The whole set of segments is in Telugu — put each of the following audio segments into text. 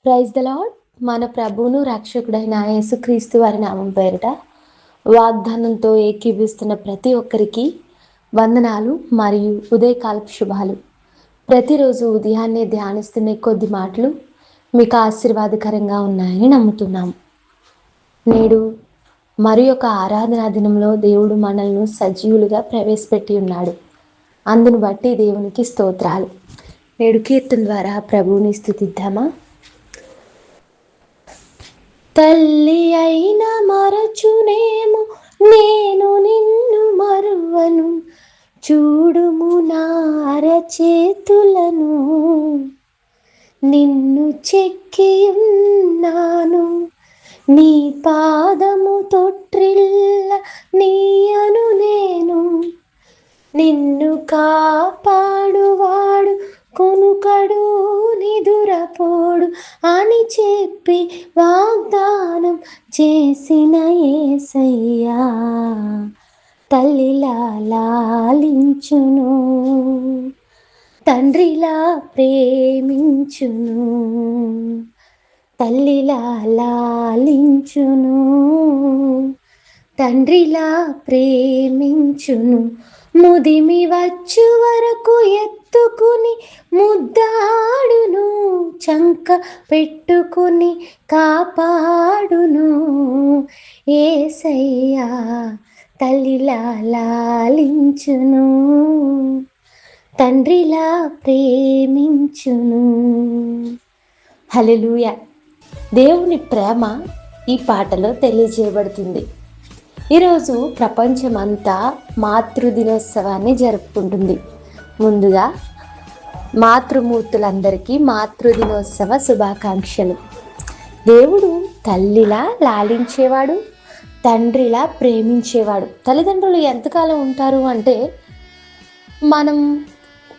Praise the lord. మన ప్రభువును రక్షకుడైన యేసుక్రీస్తు వారి నామం పేరిట వాగ్దానంతో ఏకీభిస్తున్న ప్రతి ఒక్కరికి వందనాలు మరియు ఉదయకాలపు శుభాలు. ప్రతిరోజు ఉదయాన్నే ధ్యానిస్తున్న కొద్ది మాటలు మీకు ఆశీర్వాదకరంగా ఉన్నాయని నమ్ముతున్నాము. నేడు మరి ఒక ఆరాధనా దినంలో దేవుడు మనల్ని సజీవులుగా ప్రవేశపెట్టి ఉన్నాడు. అందును బట్టి దేవునికి స్తోత్రాలు. నేడు కీర్తన ద్వారా ప్రభువుని స్తుతిద్దామా? తల్లి అయిన మరచునేమో నేను నిన్ను మరువను, చూడుము నా అరచేతులను, నిన్ను చెక్కియున్నాను, నీ పాదము తొట్రిల్ల నీయను నేను, నిన్ను కాపాడువాడు కొనుకడు నిదురపోడు అని చెప్పి వాగ్దానం చేసిన యేసయ్యా తల్లిలా లాలించును, తండ్రిలా ప్రేమించును, తల్లిలా లాలించును, తండ్రిలా ప్రేమించును, ముదిమి వచ్చు వరకు ఎత్తుకుని ముద్దాడును, చంక పెట్టుకుని కాపాడును యేసయ్యా తల్లిలా లాలించును, తండ్రిలా ప్రేమించును. హల్లెలూయా. దేవుని ప్రేమ ఈ పాటలో తెలియజేయబడుతుంది. ఈరోజు ప్రపంచమంతా మాతృదినోత్సవాన్ని జరుపుకుంటుంది. ముందుగా మాతృమూర్తులందరికీ మాతృదినోత్సవ శుభాకాంక్షలు. దేవుడు తల్లిలా లాలించేవాడు, తండ్రిలా ప్రేమించేవాడు. తల్లిదండ్రులు ఎంతకాలం ఉంటారు అంటే, మనం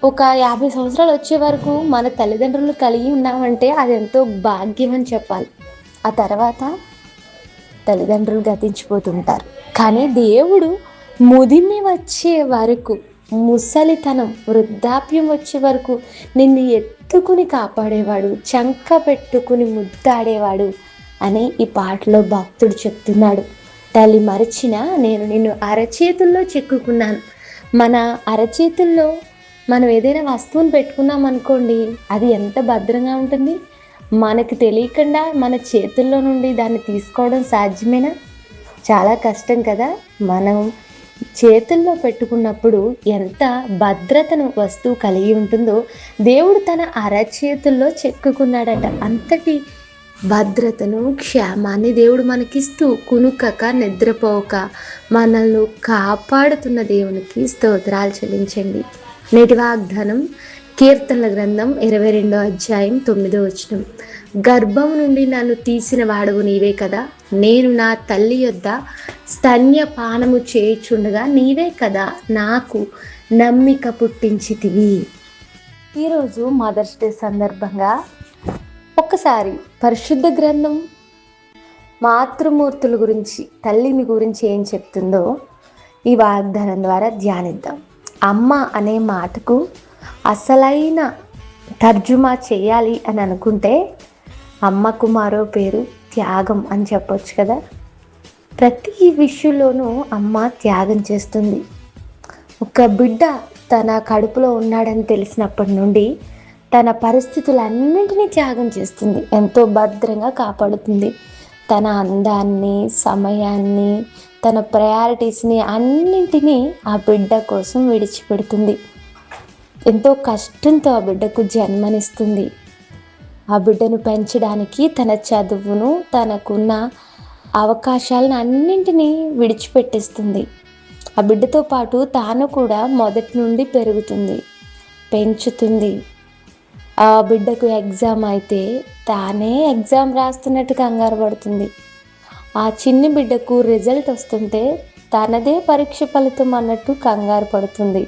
ఒక 50 సంవత్సరాలు వచ్చే వరకు మన తల్లిదండ్రులు కలిగి ఉన్నామంటే అది ఎంతో భాగ్యం అని చెప్పాలి. ఆ తర్వాత తల్లిదండ్రులు గతించిపోతుంటారు. కానీ దేవుడు ముదిమి వచ్చే వరకు, ముసలితనం వృద్ధాప్యం వచ్చే వరకు నిన్ను ఎత్తుకుని కాపాడేవాడు, చంక పెట్టుకుని ముద్దాడేవాడు అని ఈ పాటలో భక్తుడు చెప్తున్నాడు. తల్లి మరచినా నేను నిన్ను అరచేతుల్లో చెక్కుకున్నాను. మన అరచేతుల్లో మనం ఏదైనా వస్తువుని పెట్టుకున్నాం అనుకోండి, అది ఎంత భద్రంగా ఉంటుంది. మనకు తెలియకుండా మన చేతుల్లో నుండి దాన్ని తీసుకోవడం సాధ్యమేనా? చాలా కష్టం కదా. మనం చేతుల్లో పెట్టుకున్నప్పుడు ఎంత భద్రతను వస్తువు కలిగి ఉంటుందో దేవుడు తన అరచేతుల్లో చెక్కుకున్నాడట. అంతటి భద్రతను, క్షేమాన్ని దేవుడు మనకిస్తూ కునుకక నిద్రపోక మనల్ని కాపాడుతున్న దేవునికి స్తోత్రాలు చెల్లించండి. నేటి వాగ్దానం కీర్తనల గ్రంథం 22వ అధ్యాయం 9వ వచనం. గర్భం నుండి నన్ను తీసిన వాడవు నీవే కదా, నేను నా తల్లి యొద్ద స్తన్యపానము చేయుచుండగా నీవే కదా నాకు నమ్మిక పుట్టించితివి. ఈరోజు మదర్స్ డే సందర్భంగా ఒక్కసారి పరిశుద్ధ గ్రంథం మాతృమూర్తుల గురించి, తల్లిని గురించి ఏం చెప్తుందో ఈ వాగ్దానం ద్వారా ధ్యానిద్దాం. అమ్మ అనే మాటకు అసలైన తర్జుమా చేయాలి అని అనుకుంటే అమ్మకు మరో పేరు త్యాగం అని చెప్పొచ్చు కదా. ప్రతి విషయంలోనూ అమ్మ త్యాగం చేస్తుంది. ఒక బిడ్డ తన కడుపులో ఉన్నాడని తెలిసినప్పటి నుండి తన పరిస్థితులన్నింటినీ త్యాగం చేస్తుంది. ఎంతో భద్రంగా కాపాడుతుంది. తన అందాన్ని, సమయాన్ని, తన ప్రయారిటీస్ని అన్నింటినీ ఆ బిడ్డ కోసం విడిచిపెడుతుంది. ఎంతో కష్టంతో ఆ బిడ్డకు జన్మనిస్తుంది. ఆ బిడ్డను పెంచడానికి తన చదువును, తనకున్న అవకాశాలను అన్నింటినీ విడిచిపెట్టేస్తుంది. ఆ బిడ్డతో పాటు తాను కూడా మొదటి నుండి పెరుగుతుంది, పెంచుతుంది. ఆ బిడ్డకు ఎగ్జామ్ అయితే తానే ఎగ్జామ్ రాస్తున్నట్టు కంగారు పడుతుంది. ఆ చిన్ని బిడ్డకు రిజల్ట్ వస్తుంటే తనదే పరీక్ష ఫలితం అన్నట్టు కంగారు పడుతుంది.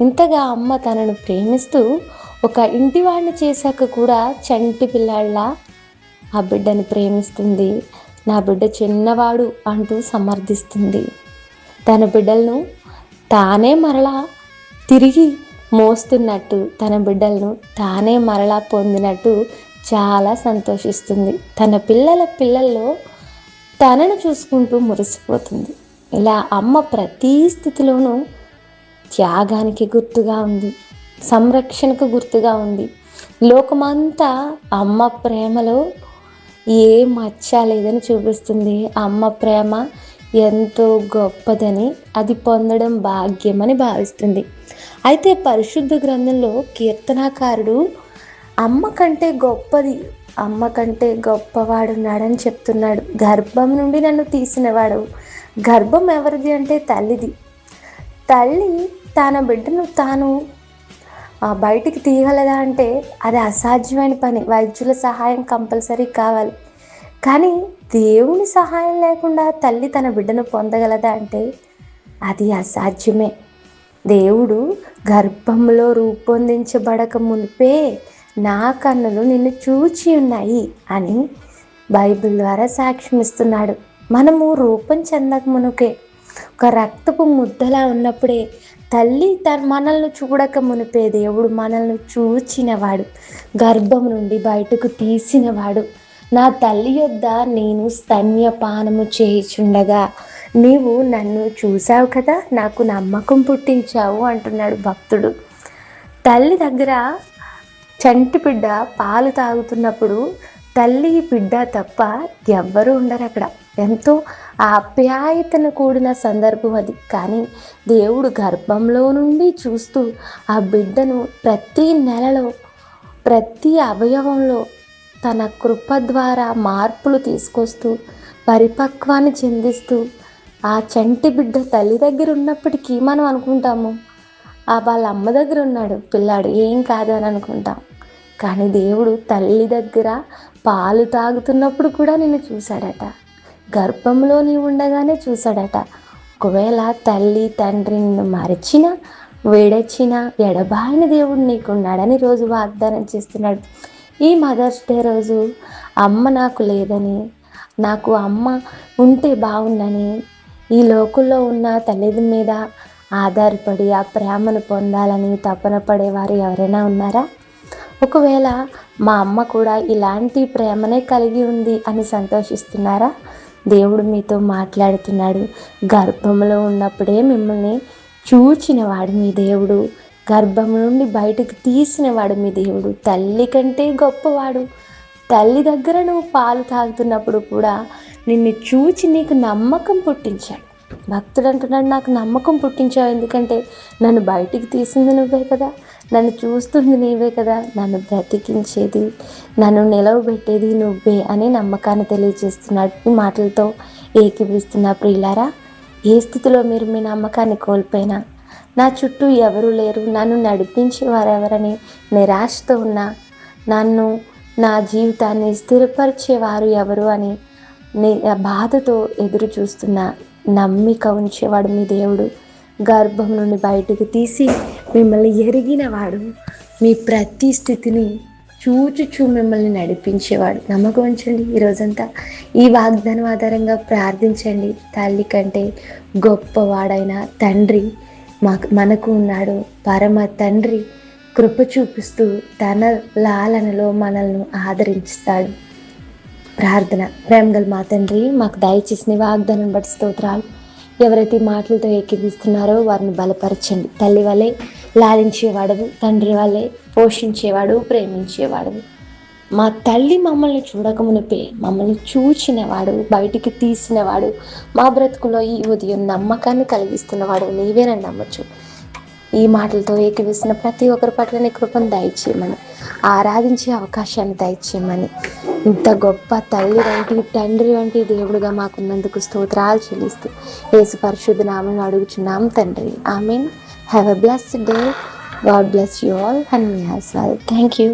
ఇంతగా అమ్మ తనను ప్రేమిస్తూ ఒక ఇంటివాడిని చేశాక కూడా చంటి పిల్లాళ్ళ ఆ బిడ్డని ప్రేమిస్తుంది. నా బిడ్డ చిన్నవాడు అంటూ సమర్థిస్తుంది. తన బిడ్డలను తానే మరలా తిరిగి మోస్తున్నట్టు, తన బిడ్డలను తానే మరలా పొందినట్టు చాలా సంతోషిస్తుంది. తన పిల్లల్లో తనను చూసుకుంటూ మురిసిపోతుంది. ఇలా అమ్మ ప్రతి స్థితిలోనూ త్యాగానికి గుర్తుగా ఉంది, సంరక్షణకు గుర్తుగా ఉంది. లోకమంతా అమ్మ ప్రేమలో ఏ మచ్చ లేదని చూపిస్తుంది. అమ్మ ప్రేమ ఎంతో గొప్పదని, అది పొందడం భాగ్యమని భావిస్తుంది. అయితే పరిశుద్ధ గ్రంథంలో కీర్తనాకారుడు అమ్మ కంటే గొప్పవాడున్నాడని చెప్తున్నాడు. గర్భం నుండి నన్ను తీసినవాడు. గర్భం ఎవరిది అంటే తల్లిది. తల్లి తన బిడ్డను తాను బయటికి తీయగలదా అంటే అది అసాధ్యమైన పని. వైద్యుల సహాయం కంపల్సరీ కావాలి. కానీ దేవుని సహాయం లేకుండా తల్లి తన బిడ్డను పొందగలదా అంటే అది అసాధ్యమే. దేవుడు గర్భంలో రూపొందించబడక మునిపే నా కన్నులు నిన్ను చూచి ఉన్నాయి అని బైబిల్ ద్వారా సాక్ష్యం ఇస్తున్నాడు. మనము రూపం చెందక మునుకే, ఒక రక్తపు ముద్దలా ఉన్నప్పుడే, తల్లి మనల్ని చూడక మునిపే దేవుడు మనల్ని చూచినవాడు, గర్భం నుండి బయటకు తీసినవాడు. నా తల్లి యొద్ద నేను స్తన్యపానము చేయుచుండగా నీవు నన్ను చూసావు కదా, నాకు నమ్మకం పుట్టించావు అంటున్నాడు భక్తుడు. తల్లి దగ్గర చంటి బిడ్డ పాలు తాగుతున్నప్పుడు తల్లి బిడ్డ తప్ప ఎవ్వరూ ఉండరు అక్కడ. ఎంతో ఆప్యాయతను కూడిన సందర్భం అది. కానీ దేవుడు గర్భంలో నుండి చూస్తూ ఆ బిడ్డను ప్రతి నెలలో ప్రతి అవయవంలో తన కృప ద్వారా మార్పులు తీసుకొస్తూ పరిపక్వాన్ని చెందిస్తూ ఆ చంటి బిడ్డ తల్లి దగ్గర ఉన్నప్పటికీ మనం అనుకుంటాము వాళ్ళ అమ్మ దగ్గర ఉన్నాడు పిల్లాడు, ఏం కాదు అని అనుకుంటాం. కానీ దేవుడు తల్లి దగ్గర పాలు తాగుతున్నప్పుడు కూడా నిన్ను చూశాడట, గర్భంలో నీవు ఉండగానే చూశాడట. ఒకవేళ తల్లి తండ్రి నిన్ను మరచినా విడచినా ఎడబాయిన దేవుడు నీకున్నాడని రోజు వాగ్దానం చేస్తున్నాడు. ఈ మదర్స్ డే రోజు అమ్మ నాకు లేదని, నాకు అమ్మ ఉంటే బాగుందని, ఈ లోకంలో ఉన్న తల్లి మీద ఆధారపడి ఆ ప్రేమను పొందాలని తపన పడేవారు ఎవరైనా ఉన్నారా? ఒకవేళ మా అమ్మ కూడా ఇలాంటి ప్రేమనే కలిగి ఉంది అని సంతోషిస్తున్నారా? దేవుడు మీతో మాట్లాడుతున్నాడు. గర్భంలో ఉన్నప్పుడే మిమ్మల్ని చూచినవాడు మీ దేవుడు, గర్భం నుండి బయటకు తీసినవాడు మీ దేవుడు, తల్లి కంటే గొప్పవాడు. తల్లి దగ్గర నువ్వు పాలు తాగుతున్నప్పుడు కూడా నిన్ను చూచి నీకు నమ్మకం పుట్టించాడు. భక్తుడు అంటున్నాడు, నాకు నమ్మకం పుట్టించావు, ఎందుకంటే నన్ను బయటికి తీసింది నువ్వే కదా, నన్ను చూస్తుంది నీవే కదా, నన్ను బ్రతికించేది నన్ను నిలవబెట్టేది నువ్వే అని నమ్మకాన్ని తెలియజేస్తున్నాడు. ఈ మాటలతో ఏకీభవిస్తున్నా ప్రియులారా, ఏ స్థితిలో మీరు మీ నమ్మకాన్ని కోల్పోయినా, నా చుట్టూ ఎవరు లేరు, నన్ను నడిపించేవారెవరని నిరాశతో ఉన్నా, నన్ను నా జీవితాన్ని స్థిరపరిచేవారు ఎవరు అని బాధతో ఎదురు చూస్తున్నా, నమ్మిక ఉంచేవాడు మీ దేవుడు. గర్భం నుండి బయటకు తీసి మిమ్మల్ని ఎరిగినవాడు, మీ ప్రతి స్థితిని చూచుచూ మిమ్మల్ని నడిపించేవాడు. నమ్మకం ఉంచండి. ఈరోజంతా ఈ వాగ్దానం ఆధారంగా ప్రార్థించండి. తల్లి కంటే గొప్పవాడైన తండ్రి మనకు ఉన్నాడు. పరమ తండ్రి కృప చూపిస్తూ తన లాలనలో మనల్ని ఆదరించుతాడు. ప్రార్థన. ప్రేమగల మా తండ్రి, మాకు దయచేసిన వాగ్దానం బట్టి స్తోత్రాలు. ఎవరైతే మాటలతో ఏకీభిస్తున్నారో వారిని బలపరచండి. తల్లి వలె లాలించేవాడవు, తండ్రి వలె పోషించేవాడు, ప్రేమించేవాడు. మా తల్లి మమ్మల్ని చూడకమునిపే మమ్మల్ని చూచినవాడు, బయటికి తీసినవాడు, మా బ్రతుకులో ఈ ఉదయం నమ్మకాన్ని కలిగిస్తున్నవాడు నీవేనని నమ్మచ్చు. ఈ మాటలతో ఏకీవిస్తున్న ప్రతి ఒక్కరి పట్ల నీ కృపను దయచేయమని, ఆరాధించే అవకాశాన్ని దయచేయమని, ఇంత గొప్ప తల్లి వంటి తండ్రి వంటి దేవుడుగా మాకున్నందుకు స్తోత్రాలు చెల్లిస్తూ యేసు పరిశుద్ధ నామమున అడుగుచున్నాం తండ్రి. Amen. Have a blessed day. God bless you all and me as well. Thank you.